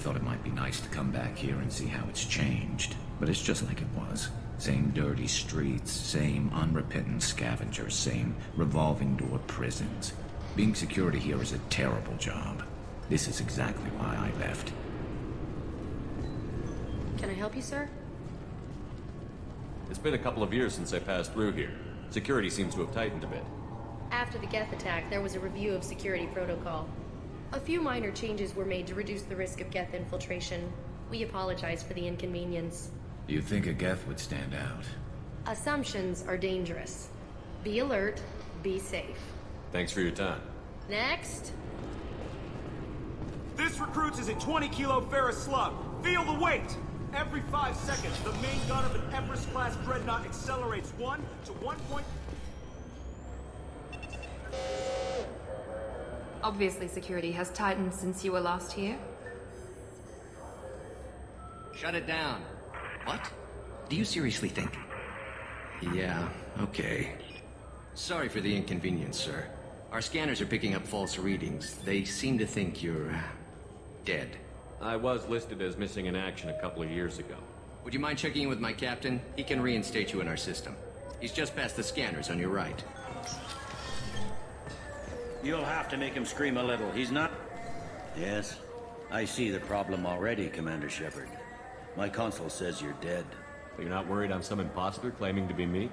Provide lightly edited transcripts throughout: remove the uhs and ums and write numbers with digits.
thought it might be nice to come back here and see how it's changed, but it's just like it was. Same dirty streets, same unrepentant scavengers, same revolving door prisons. Being security here is a terrible job. This is exactly why I left. Can I help you, sir? It's been a couple of years since I passed through here. Security seems to have tightened a bit. After the Geth attack, there was a review of security protocol. A few minor changes were made to reduce the risk of Geth infiltration. We apologize for the inconvenience. You think a Geth would stand out? Assumptions are dangerous. Be alert, be safe. Thanks for your time. Next. This recruits is a 20-kilo ferrous slug. Feel the weight! Every 5 seconds, the main gun of an Everest-class dreadnought accelerates 1 to 1 point... Obviously, security has tightened since you were last here. Shut it down. What? Do you seriously think? Yeah, okay. Sorry for the inconvenience, sir. Our scanners are picking up false readings. They seem to think you're... dead. I was listed as missing in action a couple of years ago. Would you mind checking in with my captain? He can reinstate you in our system. He's just past the scanners on your right. You'll have to make him scream a little. He's not... Yes, I see the problem already, Commander Shepard. My console says you're dead. But you're not worried I'm some imposter claiming to be me?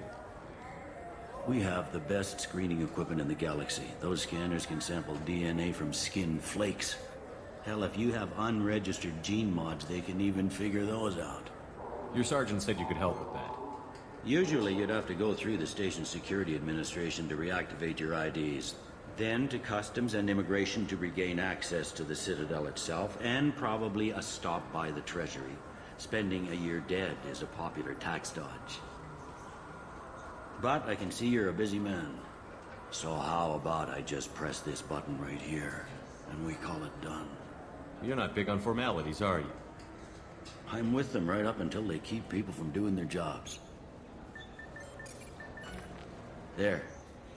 We have the best screening equipment in the galaxy. Those scanners can sample DNA from skin flakes. Hell, if you have unregistered gene mods, they can even figure those out. Your sergeant said you could help with that. Usually you'd have to go through the station security administration to reactivate your IDs. Then to customs and immigration to regain access to the Citadel itself, and probably a stop by the Treasury. Spending a year dead is a popular tax dodge. But I can see you're a busy man. So how about I just press this button right here, and we call it done? You're not big on formalities, are you? I'm with them right up until they keep people from doing their jobs. There.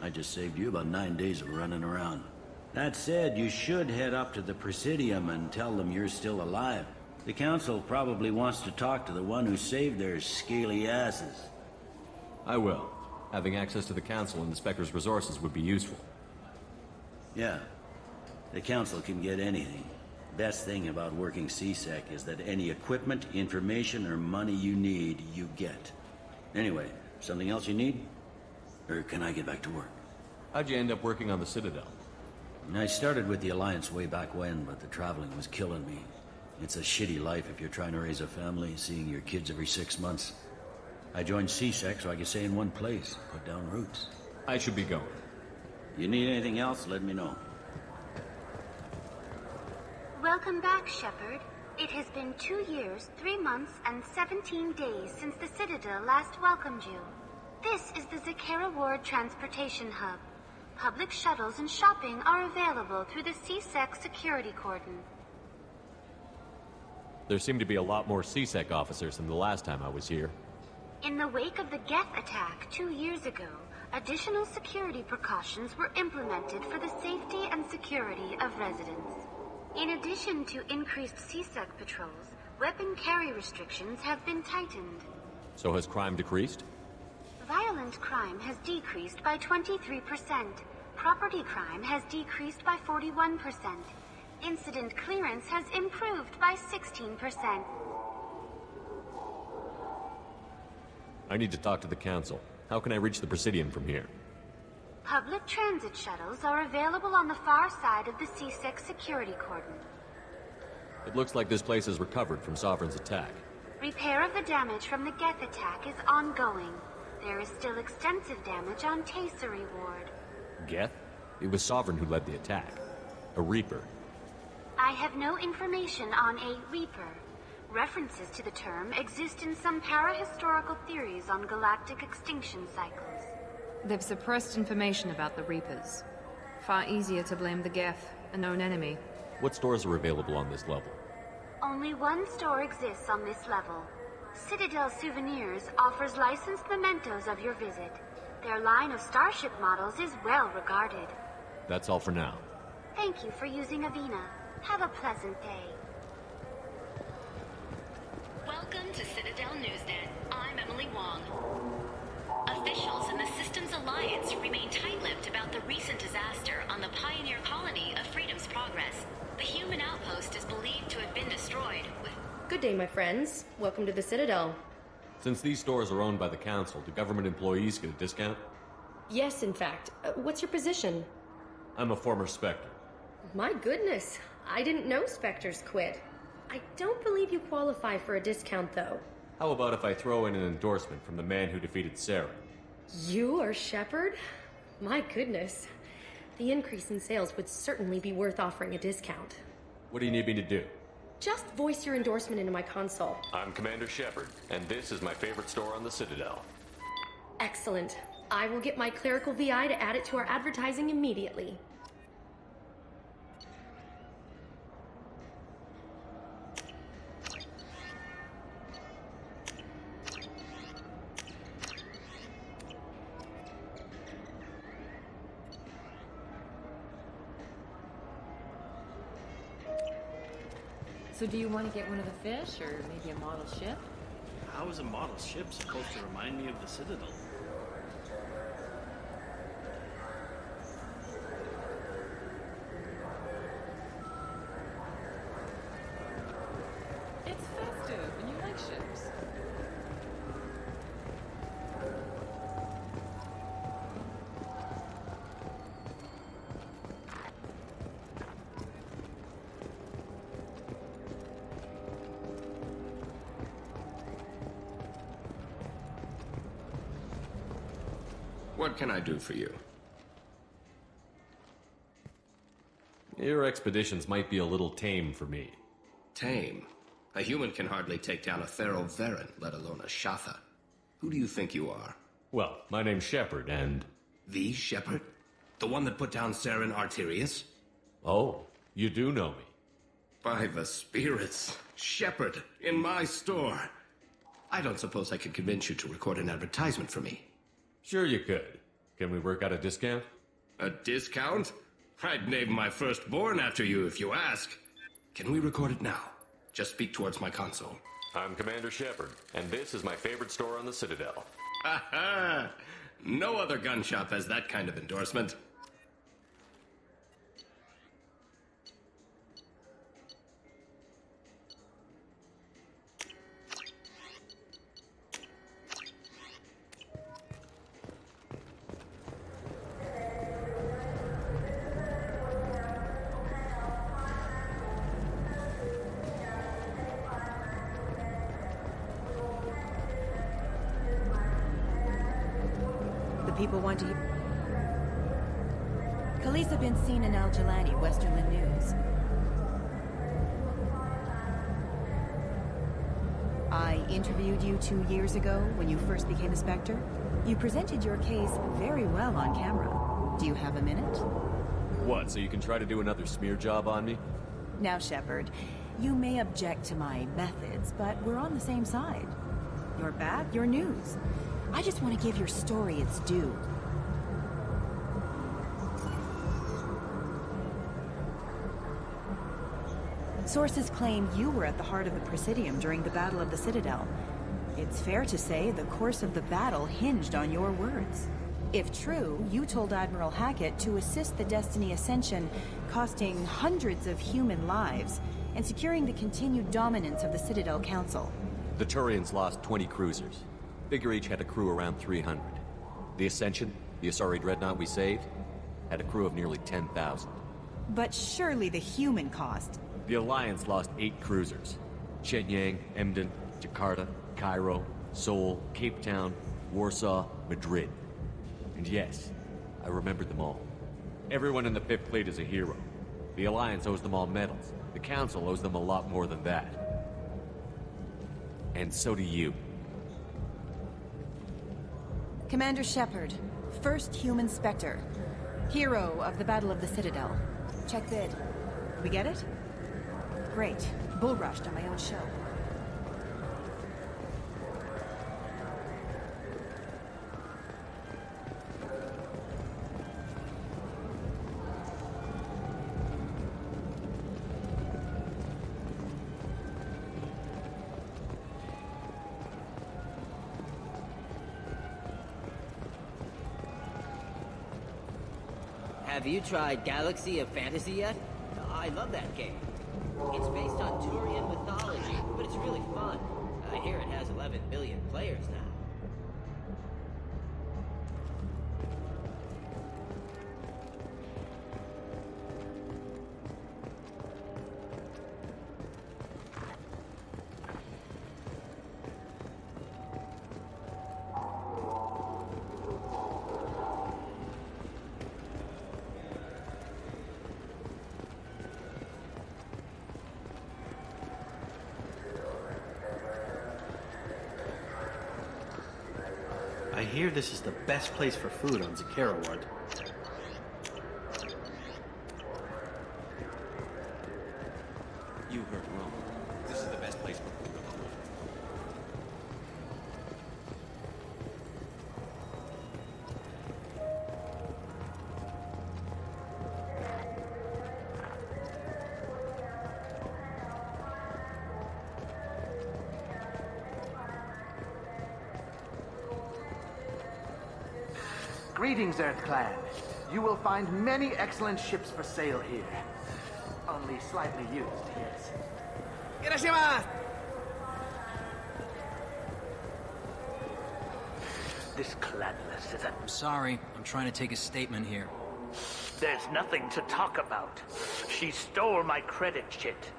I just saved you about 9 days of running around. That said, you should head up to the Presidium and tell them you're still alive. The Council probably wants to talk to the one who saved their scaly asses. I will. Having access to the Council and the Spectre's resources would be useful. Yeah. The Council can get anything. Best thing about working CSEC is that any equipment, information, or money you need, you get. Anyway, something else you need? Or can I get back to work? How'd you end up working on the Citadel? I started with the Alliance way back when, but the traveling was killing me. It's a shitty life if you're trying to raise a family, seeing your kids every 6 months. I joined CSEC so I could stay in one place, put down roots. I should be going. You need anything else, let me know. Welcome back, Shepard. It has been 2 years, 3 months, and 17 days since the Citadel last welcomed you. This is the Zakera Ward Transportation Hub. Public shuttles and shopping are available through the CSEC security cordon. There seem to be a lot more CSEC officers than the last time I was here. In the wake of the Geth attack 2 years ago, additional security precautions were implemented for the safety and security of residents. In addition to increased CSEC patrols, weapon carry restrictions have been tightened. So has crime decreased? Violent crime has decreased by 23%. Property crime has decreased by 41%. Incident clearance has improved by 16%. I need to talk to the Council. How can I reach the Presidium from here? Public transit shuttles are available on the far side of the CSEC security cordon. It looks like this place is recovered from Sovereign's attack. Repair of the damage from the Geth attack is ongoing. There is still extensive damage on Tasery Ward. Geth? It was Sovereign who led the attack. A Reaper. I have no information on a Reaper. References to the term exist in some parahistorical theories on galactic extinction cycles. They've suppressed information about the Reapers. Far easier to blame the Geth, a known enemy. What stores are available on this level? Only one store exists on this level. Citadel Souvenirs offers licensed mementos of your visit. Their line of starship models is well regarded. That's all for now. Thank you for using Avina. Have a pleasant day. long. Officials in the Systems Alliance remain tight-lipped about the recent disaster on the pioneer colony of Freedom's Progress. The human outpost is believed to have been destroyed with... Good day, my friends. Welcome to the Citadel. Since these stores are owned by the Council, do government employees get a discount? Yes, in fact. What's your position? I'm a former Spectre. My goodness. I didn't know Spectres quit. I don't believe you qualify for a discount, though. How about if I throw in an endorsement from the man who defeated Sarah? You are Shepard? My goodness. The increase in sales would certainly be worth offering a discount. What do you need me to do? Just voice your endorsement into my console. I'm Commander Shepard, and this is my favorite store on the Citadel. Excellent. I will get my clerical VI to add it to our advertising immediately. So do you want to get one of the fish, or maybe a model ship? How is a model ship supposed to remind me of the Citadel? It's festive, and you like ships. What can I do for you? Your expeditions might be a little tame for me. Tame? A human can hardly take down a Thero Varen, let alone a Shatha. Who do you think you are? Well, my name's Shepard, and... The Shepard? The one that put down Saren Arterius? Oh, you do know me. By the spirits. Shepard, in my store. I don't suppose I could convince you to record an advertisement for me. Sure you could. Can we work out a discount? A discount? I'd name my firstborn after you if you ask. Can we record it now? Just speak towards my console. I'm Commander Shepard, and this is my favorite store on the Citadel. Ha ha! No other gun shop has that kind of endorsement. People want to hear. Khaleesa been seen in Al Jalani, Westerland News. I interviewed you 2 years ago when you first became a Spectre. You presented your case very well on camera. Do you have a minute? What, so you can try to do another smear job on me? Now, Shepard, you may object to my methods, but we're on the same side. You're back, you're news. I just want to give your story its due. Sources claim you were at the heart of the Presidium during the Battle of the Citadel. It's fair to say the course of the battle hinged on your words. If true, you told Admiral Hackett to assist the Destiny Ascension, costing hundreds of human lives, and securing the continued dominance of the Citadel Council. The Turians lost 20 cruisers. Figure each had a crew around 300. The Ascension, the Asari dreadnought we saved, had a crew of nearly 10,000. But surely the human cost. The Alliance lost 8 cruisers. Shenyang, Emden, Jakarta, Cairo, Seoul, Cape Town, Warsaw, Madrid. And yes, I remembered them all. Everyone in the 5th Fleet is a hero. The Alliance owes them all medals. The Council owes them a lot more than that. And so do you. Commander Shepard, first human Spectre. Hero of the Battle of the Citadel. Check bid. We get it? Great. Bull rushed on my own show. Have you tried Galaxy of Fantasy yet? I love that game. It's based on Turian mythology, but it's really fun. I hear it has 11 million players now. I hear this is the best place for food on Zaeed Ward. You heard wrong. This is the best place for food. Greetings, Earth Clan. You will find many excellent ships for sale here. Only slightly used, yes. This clanless is a... I'm sorry. I'm trying to take a statement here. There's nothing to talk about. She stole my credit chit.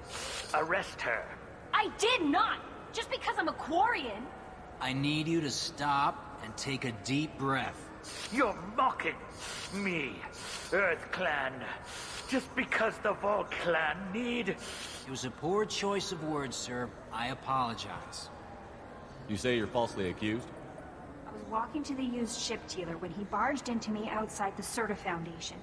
Arrest her. I did not! Just because I'm a Quarian! I need you to stop and take a deep breath. You're mocking me, Earth Clan. Just because the Vol Clan need... It was a poor choice of words, sir. I apologize. You say you're falsely accused? I was walking to the used ship dealer when he barged into me outside the Certa Foundation.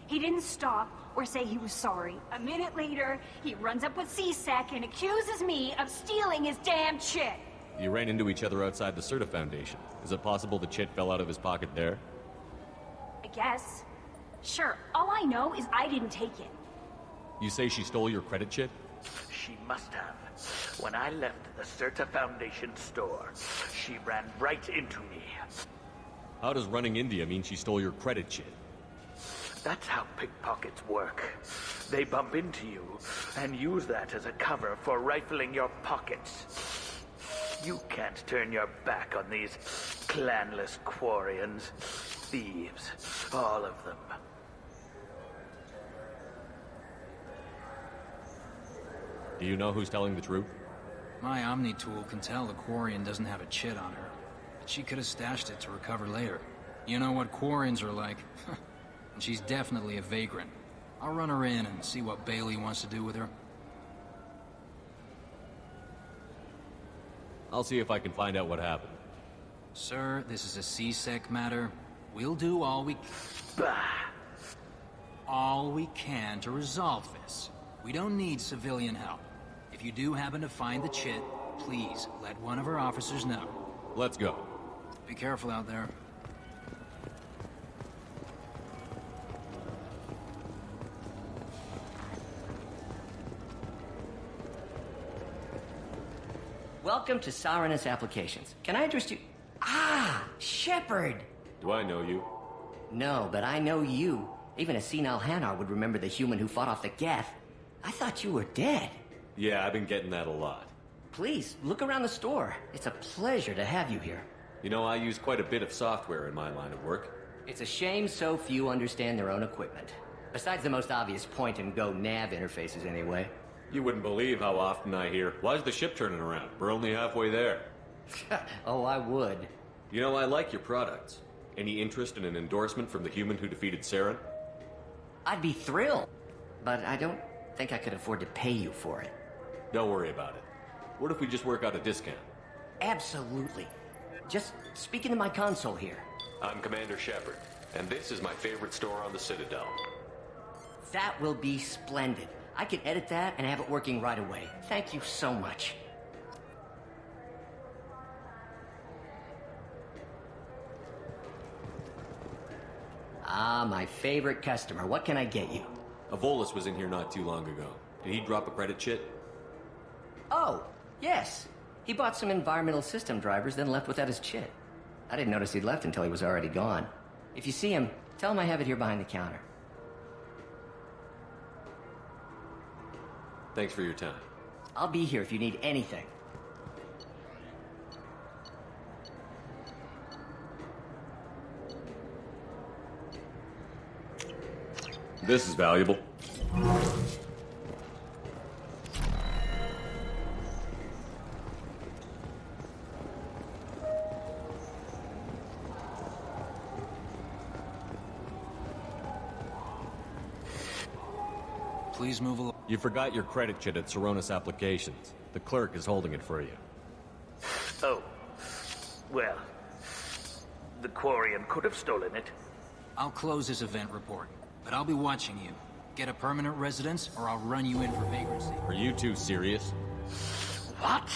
He didn't stop or say he was sorry. A minute later, he runs up with C-Sec and accuses me of stealing his damn chit. You ran into each other outside the Certa Foundation. Is it possible the chit fell out of his pocket there? I guess. Sure, all I know is I didn't take it. You say she stole your credit chit? She must have. When I left the Certa Foundation store, she ran right into me. How does running into you mean she stole your credit chit? That's how pickpockets work. They bump into you and use that as a cover for rifling your pockets. You can't turn your back on these clanless Quarians. Thieves, all of them. Do you know who's telling the truth? My Omni tool can tell the Quarian doesn't have a chit on her, but she could have stashed it to recover later. You know what Quarians are like. And she's definitely a vagrant. I'll run her in and see what Bailey wants to do with her. I'll see if I can find out what happened. Sir, this is a C-Sec matter. We'll do all we can to resolve this. We don't need civilian help. If you do happen to find the chit, please let one of our officers know. Let's go. Be careful out there. Welcome to Sarenus Applications. Can I interest you? Ah, Shepard! Do I know you? No, but I know you. Even a senile Hanar would remember the human who fought off the Geth. I thought you were dead. Yeah, I've been getting that a lot. Please, look around the store. It's a pleasure to have you here. You know, I use quite a bit of software in my line of work. It's a shame so few understand their own equipment. Besides the most obvious point-and-go nav interfaces, anyway. You wouldn't believe how often I hear, "Why's the ship turning around? We're only halfway there." Oh, I would. You know, I like your products. Any interest in an endorsement from the human who defeated Saren? I'd be thrilled, but I don't think I could afford to pay you for it. Don't worry about it. What if we just work out a discount? Absolutely. Just speak into my console here. I'm Commander Shepard, and this is my favorite store on the Citadel. That will be splendid. I can edit that and have it working right away. Thank you so much. Ah, my favorite customer. What can I get you? A Volus was in here not too long ago. Did he drop a credit chit? Oh, yes. He bought some environmental system drivers, then left without his chit. I didn't notice he'd left until he was already gone. If you see him, tell him I have it here behind the counter. Thanks for your time. I'll be here if you need anything. This is valuable. Please move along. You forgot your credit kit at Saronis Applications. The clerk is holding it for you. Oh. Well, the Quarian could have stolen it. I'll close this event report, but I'll be watching you. Get a permanent residence, or I'll run you in for vagrancy. Are you two serious? What?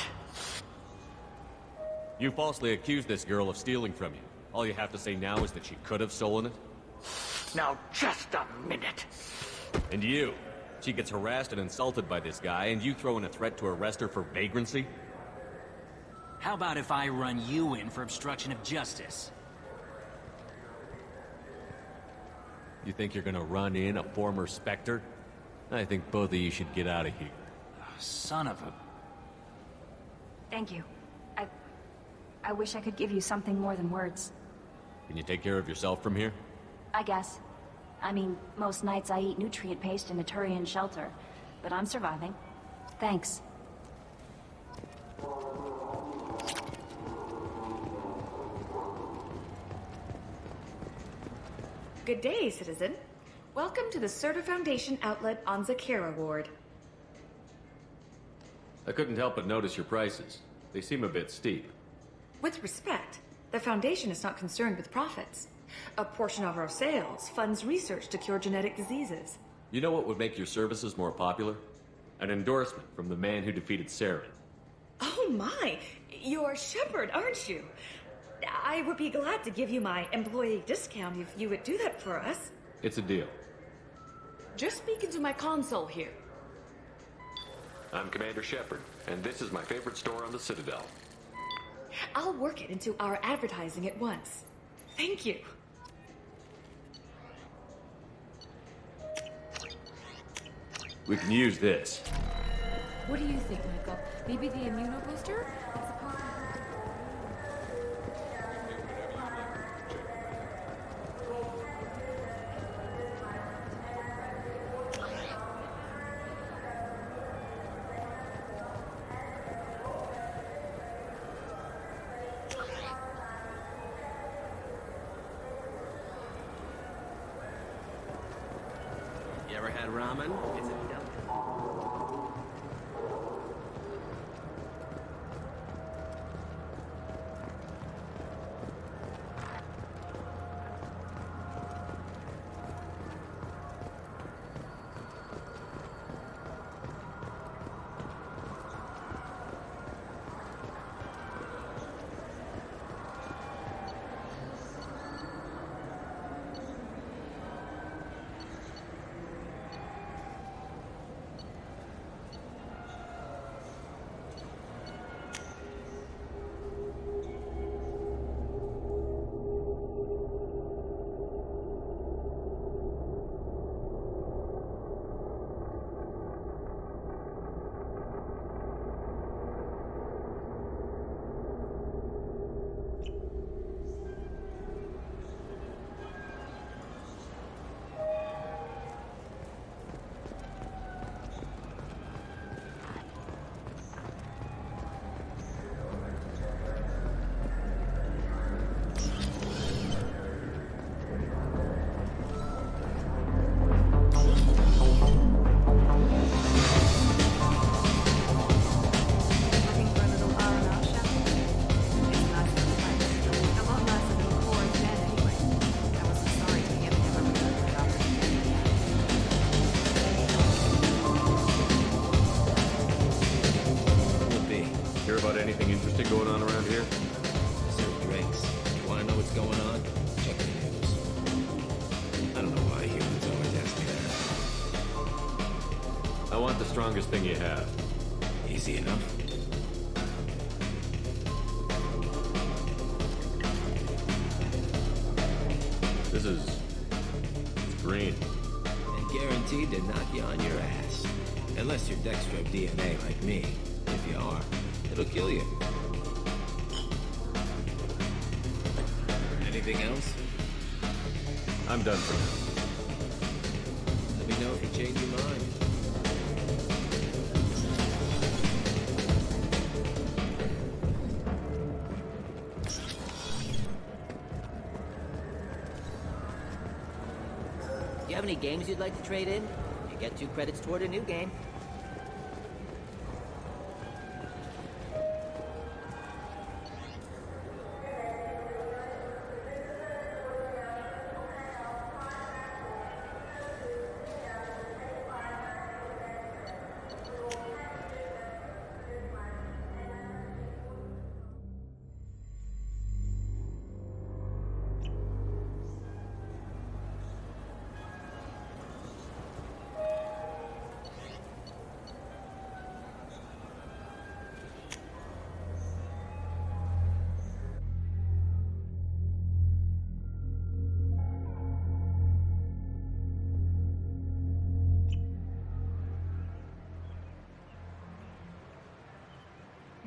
You falsely accused this girl of stealing from you. All you have to say now is that she could have stolen it? Now, just a minute. And you? She gets harassed and insulted by this guy, and you throw in a threat to arrest her for vagrancy? How about if I run you in for obstruction of justice? You think you're gonna run in a former Spectre? I think both of you should get out of here. Son of a... Thank you. I wish I could give you something more than words. Can you take care of yourself from here? I guess. I mean, most nights I eat nutrient paste in a Turian shelter, but I'm surviving. Thanks. Good day, citizen. Welcome to the Certa Foundation outlet on Zakera Ward. I couldn't help but notice your prices. They seem a bit steep. With respect, the Foundation is not concerned with profits. A portion of our sales funds research to cure genetic diseases. You know what would make your services more popular? An endorsement from the man who defeated Saren. Oh my! You're Shepard, aren't you? I would be glad to give you my employee discount if you would do that for us. It's a deal. Just speak into my console here. I'm Commander Shepard, and this is my favorite store on the Citadel. I'll work it into our advertising at once. Thank you. We can use this. What do you think, Michael? Maybe the immunobooster? It's a possibility. You ever had ramen? It's a delicacy. Hear about anything interesting going on around here? Serve drinks. You want to know what's going on? Check the news. I don't know why humans always ask me that. I want the strongest thing you have. Easy enough. This is... it's green. And guaranteed to knock you on your ass. Unless you're dextro DNA like me. If you are, it'll kill you. Anything else? I'm done for now. Let me know if you change your mind. Do you have any games you'd like to trade in? You get 2 credits toward a new game.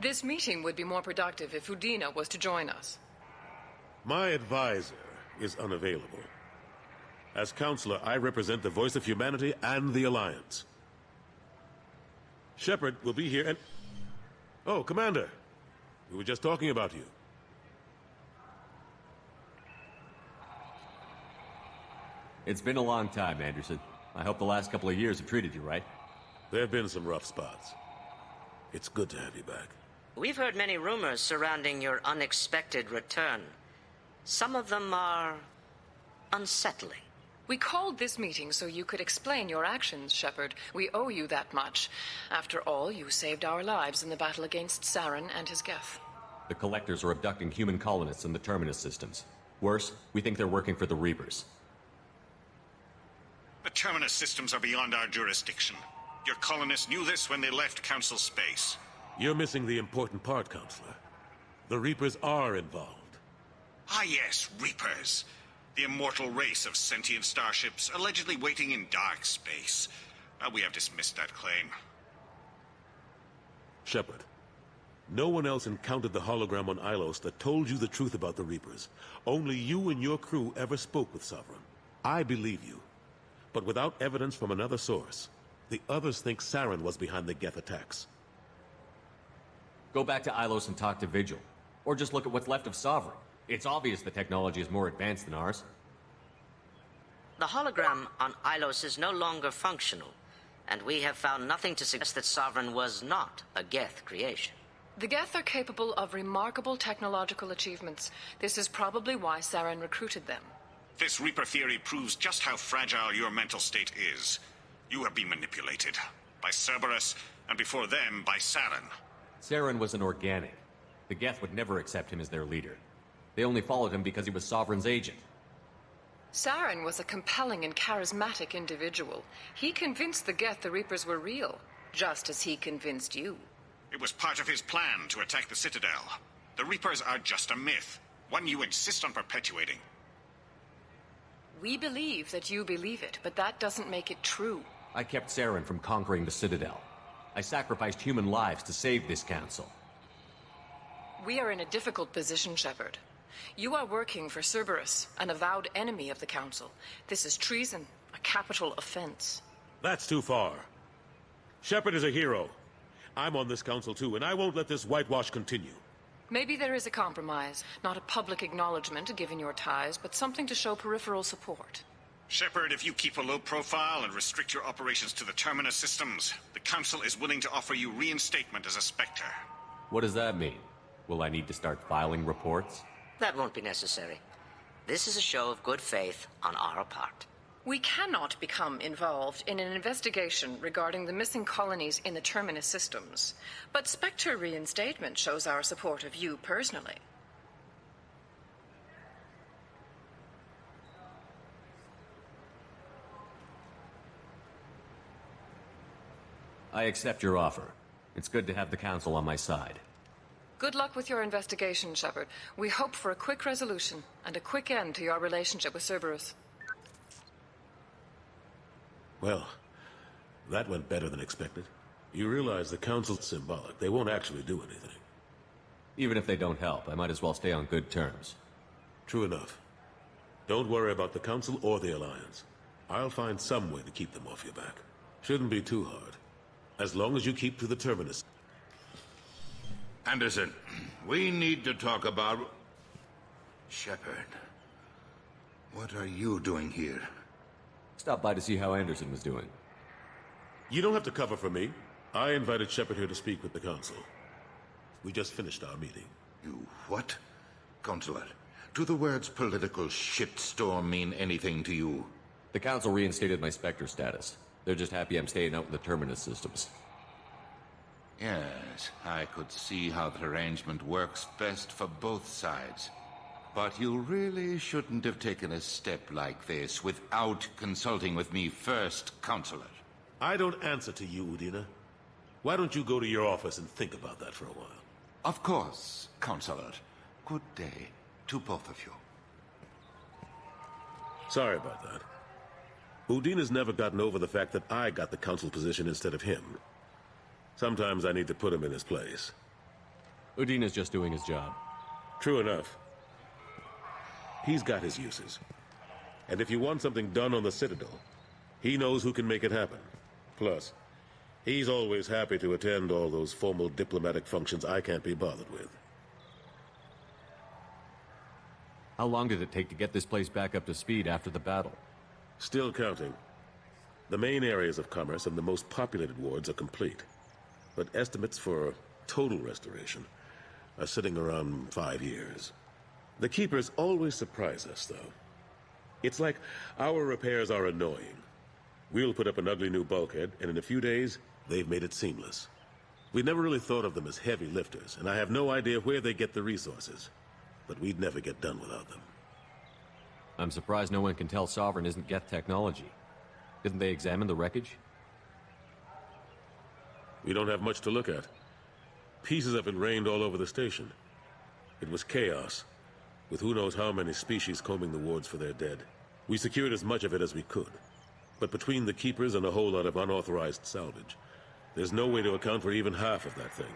This meeting would be more productive if Udina was to join us. My advisor is unavailable. As counselor, I represent the voice of humanity and the Alliance. Shepard will be here and... Oh, Commander. We were just talking about you. It's been a long time, Anderson. I hope the last couple of years have treated you right. There have been some rough spots. It's good to have you back. We've heard many rumors surrounding your unexpected return. Some of them are unsettling. We called this meeting so you could explain your actions, Shepard. We owe you that much. After all, you saved our lives in the battle against Saren and his Geth. The Collectors are abducting human colonists in the Terminus systems. Worse, we think they're working for the Reapers. The Terminus systems are beyond our jurisdiction. Your colonists knew this when they left Council space. You're missing the important part, Counselor. The Reapers are involved. Ah yes, Reapers. The immortal race of sentient starships allegedly waiting in dark space. We have dismissed that claim. Shepard, no one else encountered the hologram on Ilos that told you the truth about the Reapers. Only you and your crew ever spoke with Sovereign. I believe you. But without evidence from another source, the others think Saren was behind the Geth attacks. Go back to Ilos and talk to Vigil. Or just look at what's left of Sovereign. It's obvious the technology is more advanced than ours. The hologram on Ilos is no longer functional, and we have found nothing to suggest that Sovereign was not a Geth creation. The Geth are capable of remarkable technological achievements. This is probably why Saren recruited them. This Reaper theory proves just how fragile your mental state is. You have been manipulated. By Cerberus, and before them, by Saren. Saren was an organic. The Geth would never accept him as their leader. They only followed him because he was Sovereign's agent. Saren was a compelling and charismatic individual. He convinced the Geth the Reapers were real, just as he convinced you. It was part of his plan to attack the Citadel. The Reapers are just a myth, one you insist on perpetuating. We believe that you believe it, but that doesn't make it true. I kept Saren from conquering the Citadel. I sacrificed human lives to save this council. We are in a difficult position, Shepard. You are working for Cerberus, an avowed enemy of the Council. This is treason, a capital offense. That's too far. Shepard is a hero. I'm on this council too, and I won't let this whitewash continue. Maybe there is a compromise. Not a public acknowledgement given your ties, but something to show peripheral support. Shepard, if you keep a low profile and restrict your operations to the Terminus systems, the Council is willing to offer you reinstatement as a Spectre. What does that mean? Will I need to start filing reports? That won't be necessary. This is a show of good faith on our part. We cannot become involved in an investigation regarding the missing colonies in the Terminus systems, but Spectre reinstatement shows our support of you personally. I accept your offer. It's good to have the Council on my side. Good luck with your investigation, Shepard. We hope for a quick resolution and a quick end to your relationship with Cerberus. Well, That went better than expected. You realize the Council's symbolic. They won't actually do anything. Even if they don't help, I might as well stay on good terms. True enough. Don't worry about the Council or the Alliance. I'll find some way to keep them off your back. Shouldn't be too hard. As long as you keep to the Terminus. Anderson, we need to talk about... Shepard. What are you doing here? Stopped by to see how Anderson was doing. You don't have to cover for me. I invited Shepard here to speak with the Council. We just finished our meeting. You what? Consular, do the words political shitstorm mean anything to you? The Council reinstated my Spectre status. They're just happy I'm staying out in the Terminus systems. Yes, I could see how the arrangement works best for both sides. But you really shouldn't have taken a step like this without consulting with me first, Consular. I don't answer to you, Udina. Why don't you go to your office and think about that for a while? Of course, Consular. Good day to both of you. Sorry about that. Udina's never gotten over the fact that I got the Council position instead of him. Sometimes I need to put him in his place. Udina's just doing his job. True enough. He's got his uses. And if you want something done on the Citadel, he knows who can make it happen. Plus, he's always happy to attend all those formal diplomatic functions I can't be bothered with. How long did it take to get this place back up to speed after the battle? Still counting. The main areas of commerce and the most populated wards are complete. But estimates for total restoration are sitting around 5 years. The Keepers always surprise us, though. It's like our repairs are annoying. We'll put up an ugly new bulkhead, and in a few days, they've made it seamless. We never really thought of them as heavy lifters, and I have no idea where they get the resources. But we'd never get done without them. I'm surprised no one can tell Sovereign isn't Geth technology. Didn't they examine the wreckage? We don't have much to look at. Pieces of it rained all over the station. It was chaos, with who knows how many species combing the wards for their dead. We secured as much of it as we could. But between the Keepers and a whole lot of unauthorized salvage, there's no way to account for even half of that thing.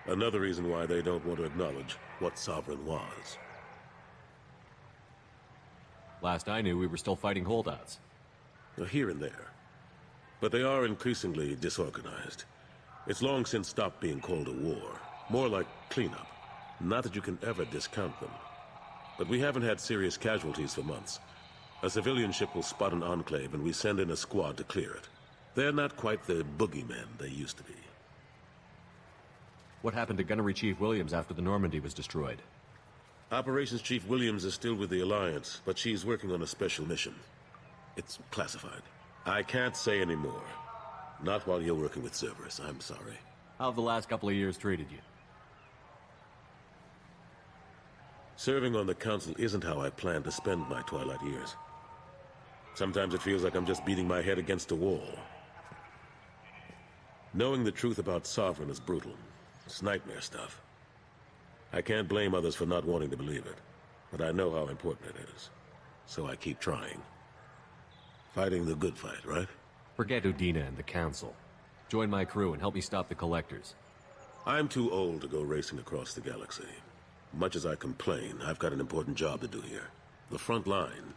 Another reason why they don't want to acknowledge what Sovereign was. Last I knew, we were still fighting holdouts. Here and there. But they are increasingly disorganized. It's long since stopped being called a war. More like cleanup. Not that you can ever discount them. But we haven't had serious casualties for months. A civilian ship will spot an enclave and we send in a squad to clear it. They're not quite the boogeymen they used to be. What happened to Gunnery Chief Williams after the Normandy was destroyed? Operations Chief Williams is still with the Alliance, but she's working on a special mission. It's classified. I can't say any more. Not while you're working with Cerberus, I'm sorry. How have the last couple of years treated you? Serving on the Council isn't how I plan to spend my twilight years. Sometimes it feels like I'm just beating my head against a wall. Knowing the truth about Sovereign is brutal. It's nightmare stuff. I can't blame others for not wanting to believe it, but I know how important it is. So I keep trying. Fighting the good fight, right? Forget Udina and the Council. Join my crew and help me stop the Collectors. I'm too old to go racing across the galaxy. Much as I complain, I've got an important job to do here. The front line.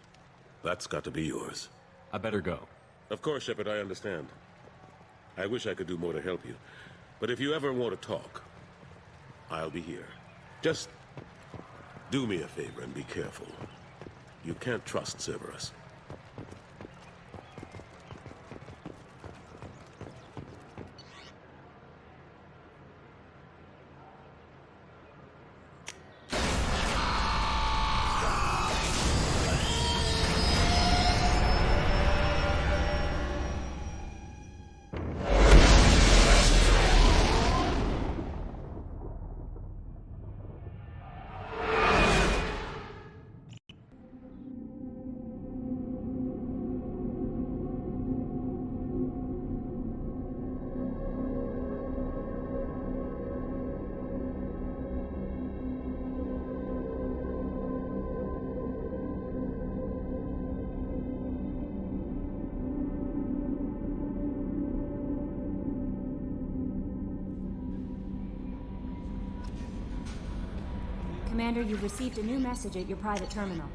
That's got to be yours. I better go. Of course, Shepard, I understand. I wish I could do more to help you. But if you ever want to talk, I'll be here. Just do me a favor and be careful. You can't trust Cerberus. Commander, you've received a new message at your private terminal.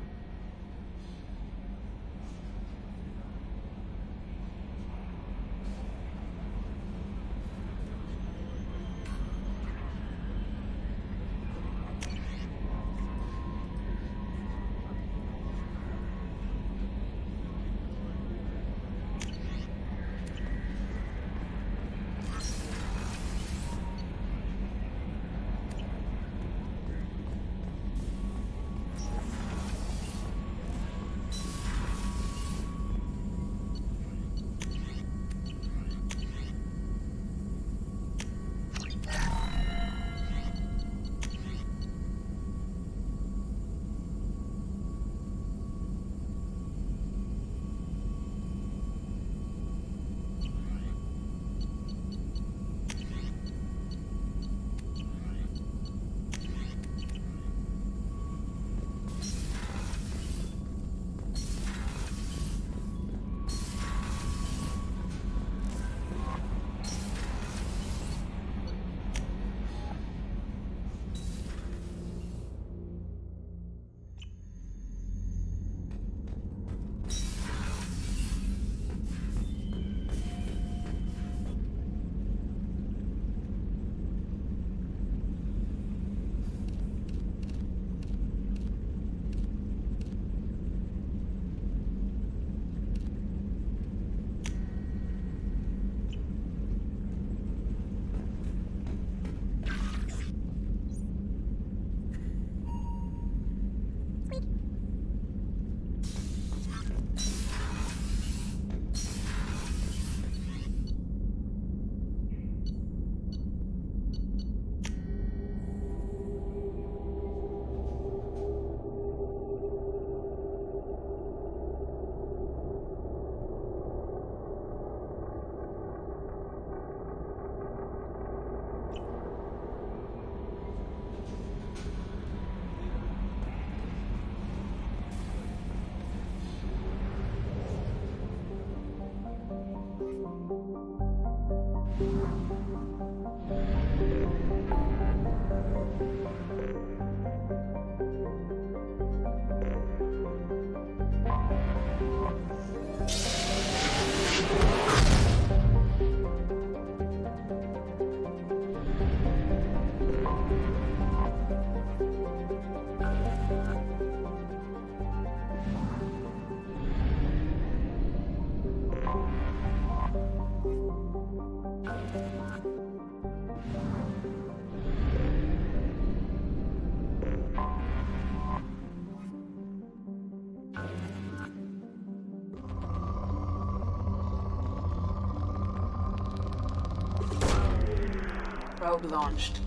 Probe launched.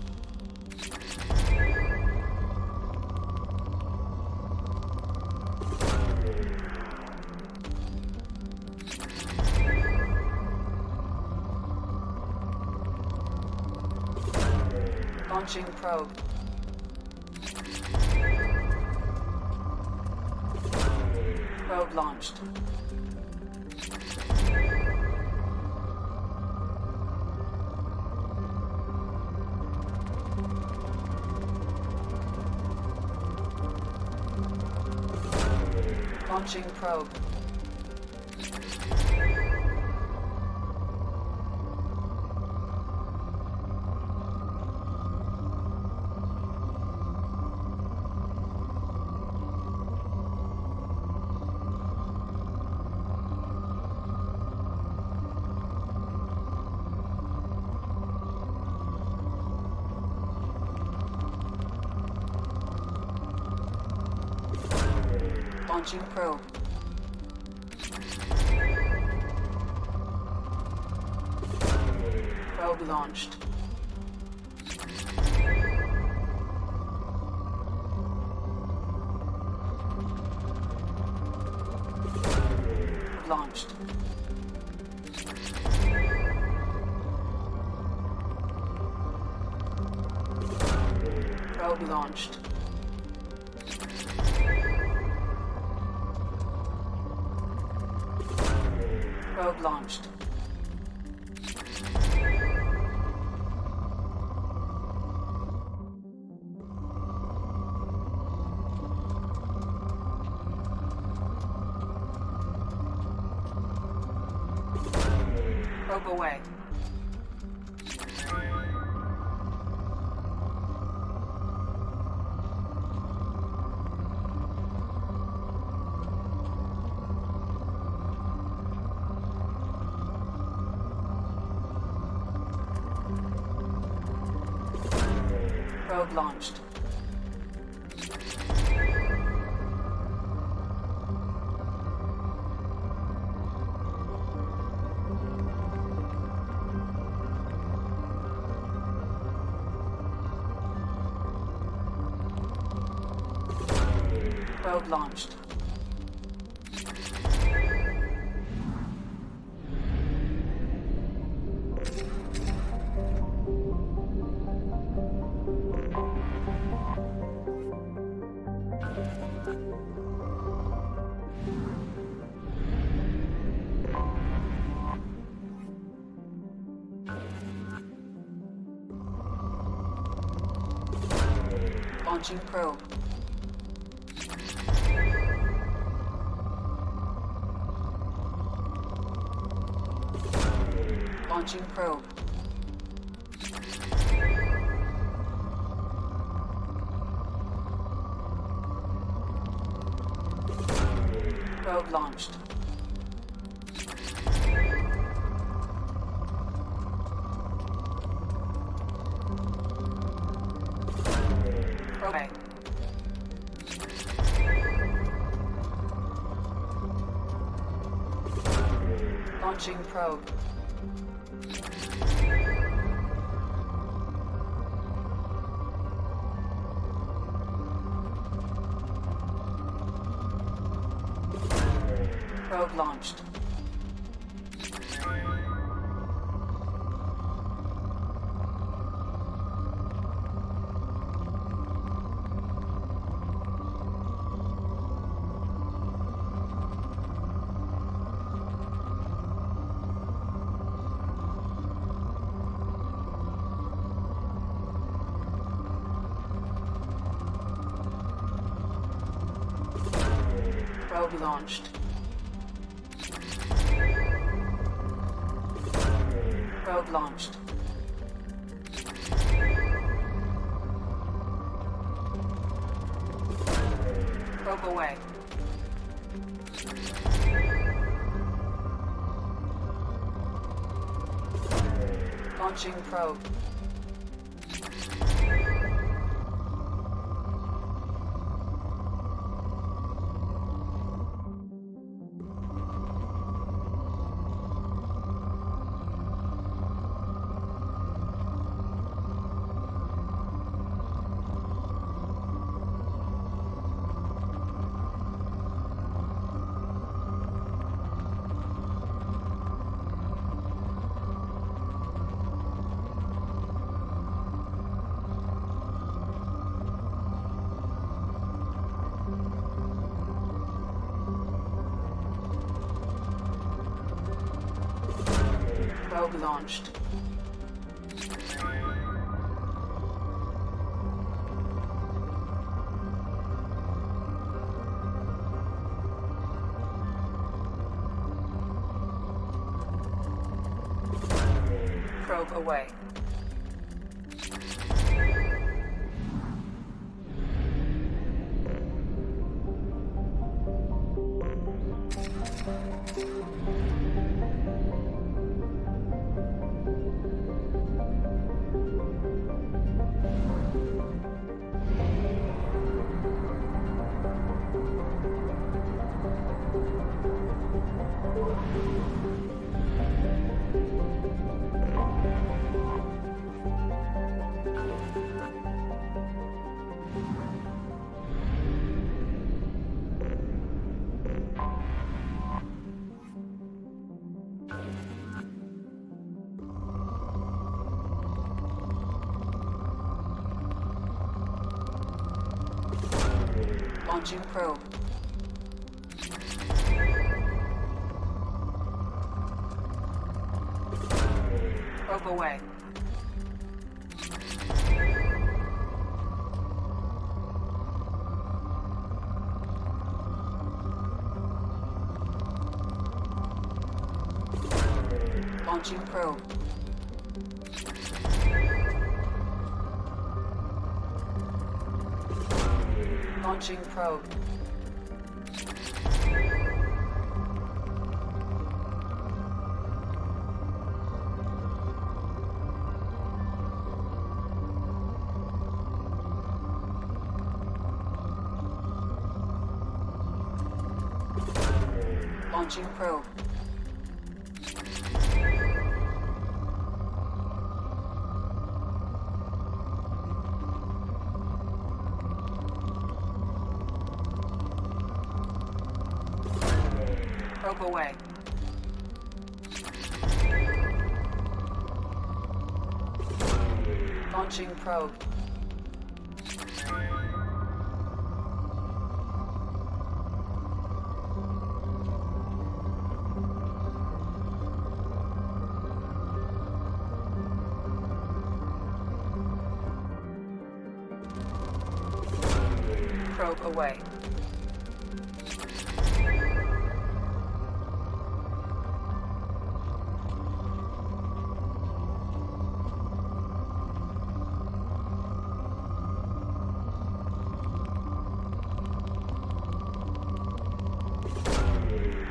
Launching probe. Probe launched. Launching probe. Launching probe. Probe launched. Launched. Probe launched. Probe launched. Probe away. Probe launched. Probe launched. Launching probe. Launching probe. Probe launched. Probe. Launching probe. Probe launched. Probe launched. Probe launched. Probe away. Launching probe. Probe launched. Probe away. Launching probe. Probe away. Launching probe. Launching probe. Launching probe. Probe away. Launching probe. Probe away.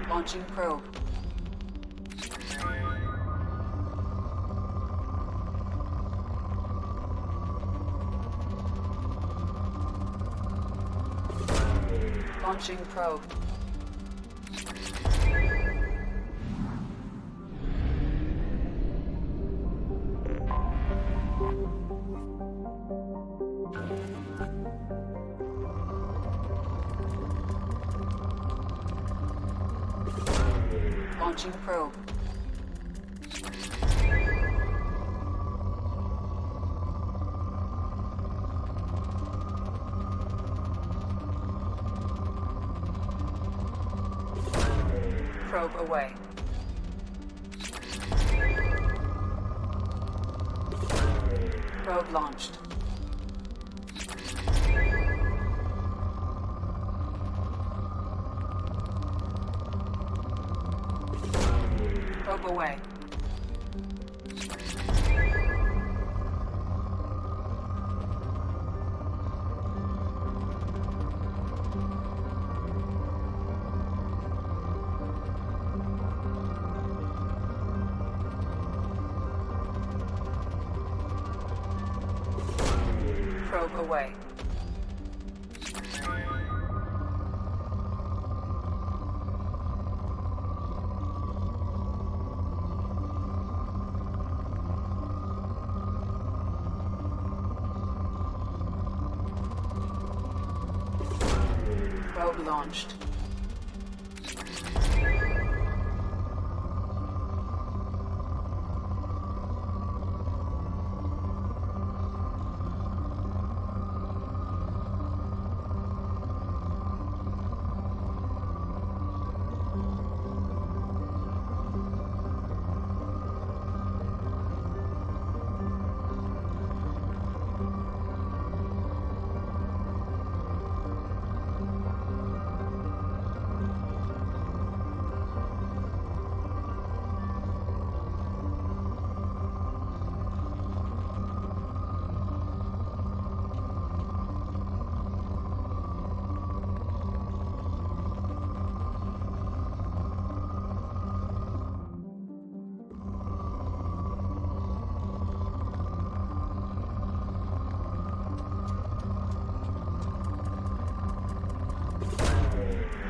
Launching probe. Launching probe. Launching probe. Probe away. Probe launched. Probe away. Probe away. Probe launched.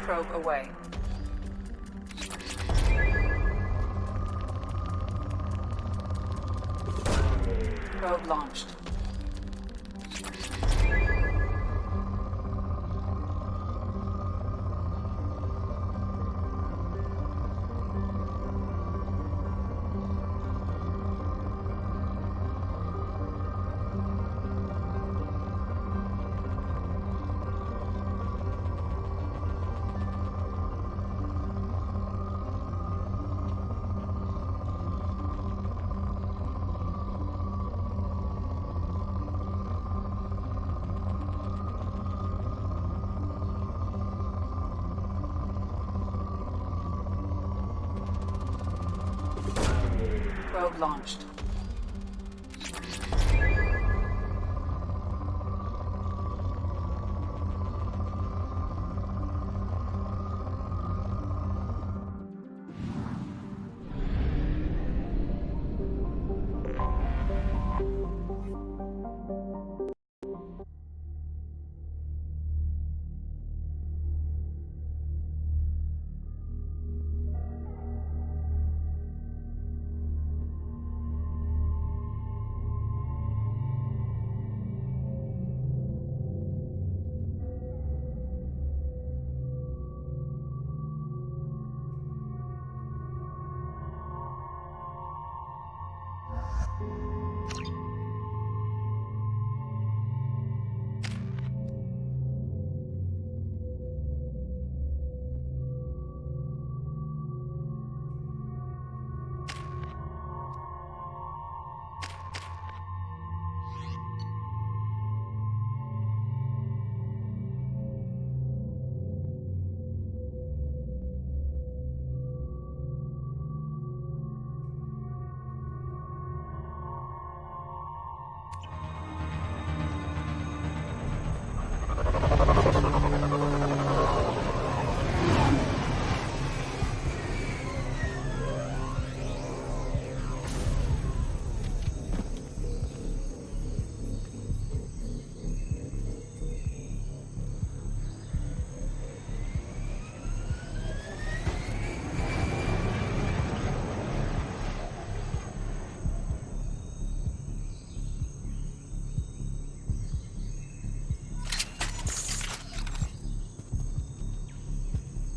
Probe away. Probe launched. Probe launched.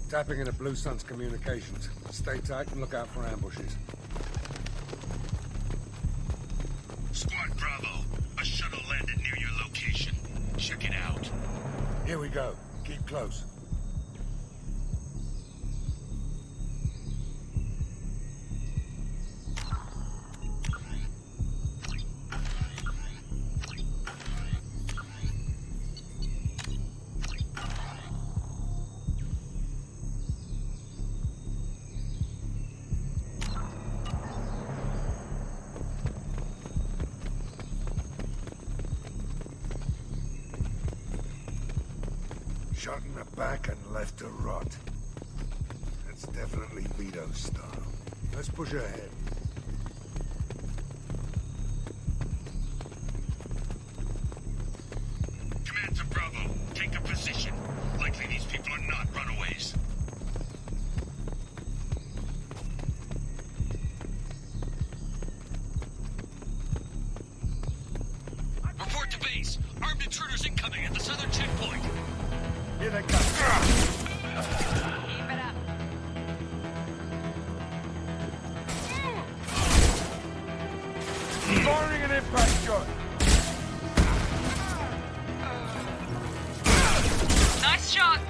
Tapping into Blue Sun's communications. Stay tight and look out for ambushes. Squad Bravo, a shuttle landed near your location. Check it out. Here we go. Keep close. Shot in the back and left to rot. That's definitely Vito's style. Let's push ahead. Command to Bravo, take a position. Likely these people are not runaways. Report to base. Armed intruders incoming at the southern checkpoint. Here they come. Keep it up. Firing an impact shot. Nice shot.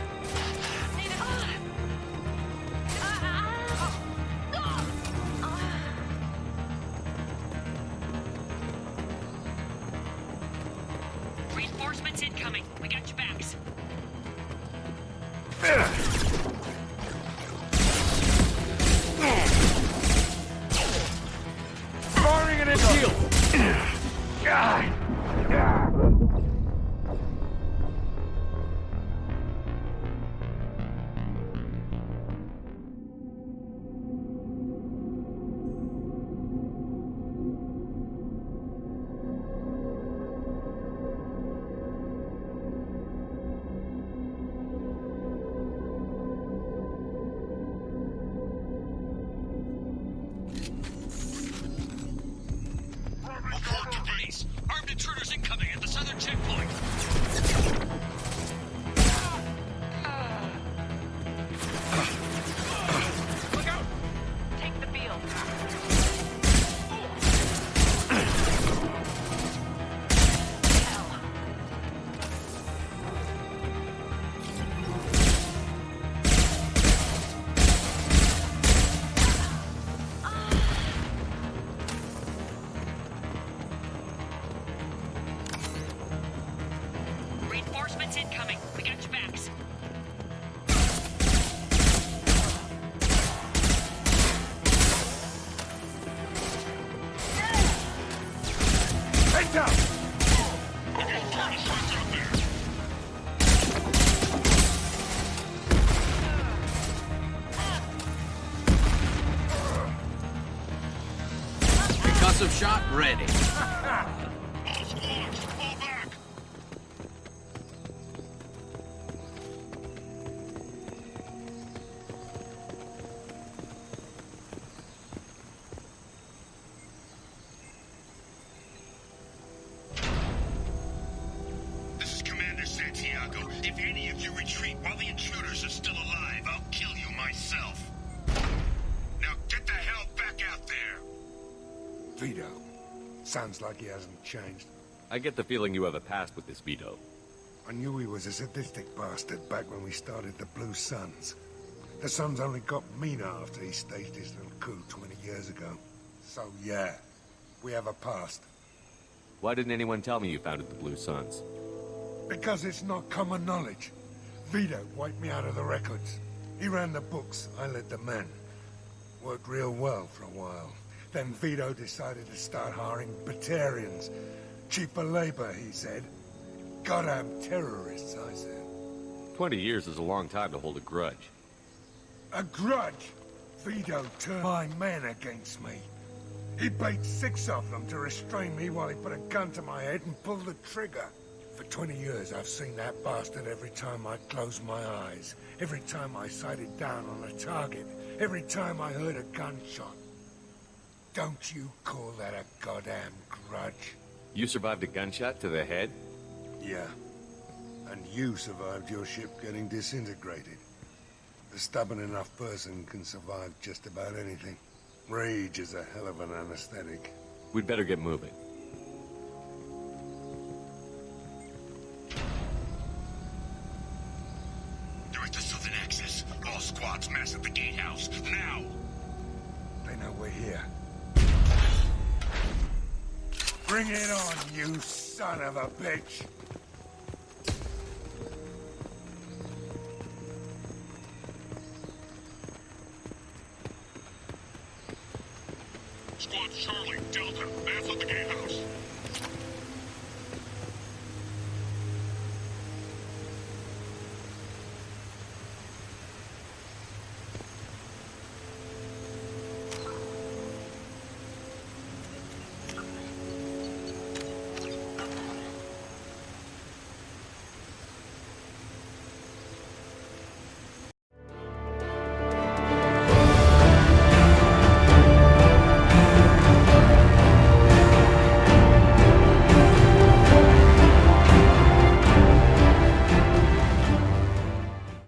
Reinforcements incoming. We got your backs. Firing an shield. God. Report to base. Armed intruders incoming at the southern checkpoint. Look out! Take the field. Reinforcements incoming. We got your backs. Shot ready. This is Commander Santiago. If any of you retreat while the intruders are still alive, I'll kill you myself. Now get the hell back out there! Vito. Sounds like he hasn't changed. I get the feeling you have a past with this Vito. I knew he was a sadistic bastard back when we started the Blue Suns. The Suns only got meaner after he staged his little coup 20 years ago. So yeah, we have a past. Why didn't anyone tell me you founded the Blue Suns? Because it's not common knowledge. Vito wiped me out of the records. He ran the books, I led the men. Worked real well for a while. Then Vito decided to start hiring Batarians. Cheaper labor, he said. Goddamn terrorists, I said. 20 years is a long time to hold a grudge. A grudge? Vito turned my men against me. He paid 6 of them to restrain me while he put a gun to my head and pulled the trigger. For 20 years, I've seen that bastard every time I closed my eyes. Every time I sighted down on a target. Every time I heard a gunshot. Don't you call that a goddamn grudge? You survived a gunshot to the head? Yeah. And you survived your ship getting disintegrated. A stubborn enough person can survive just about anything. Rage is a hell of an anesthetic. We'd better get moving. They're at the southern axis. All squads mass at the gatehouse. Now! They know we're here. Bring it on, you son of a bitch!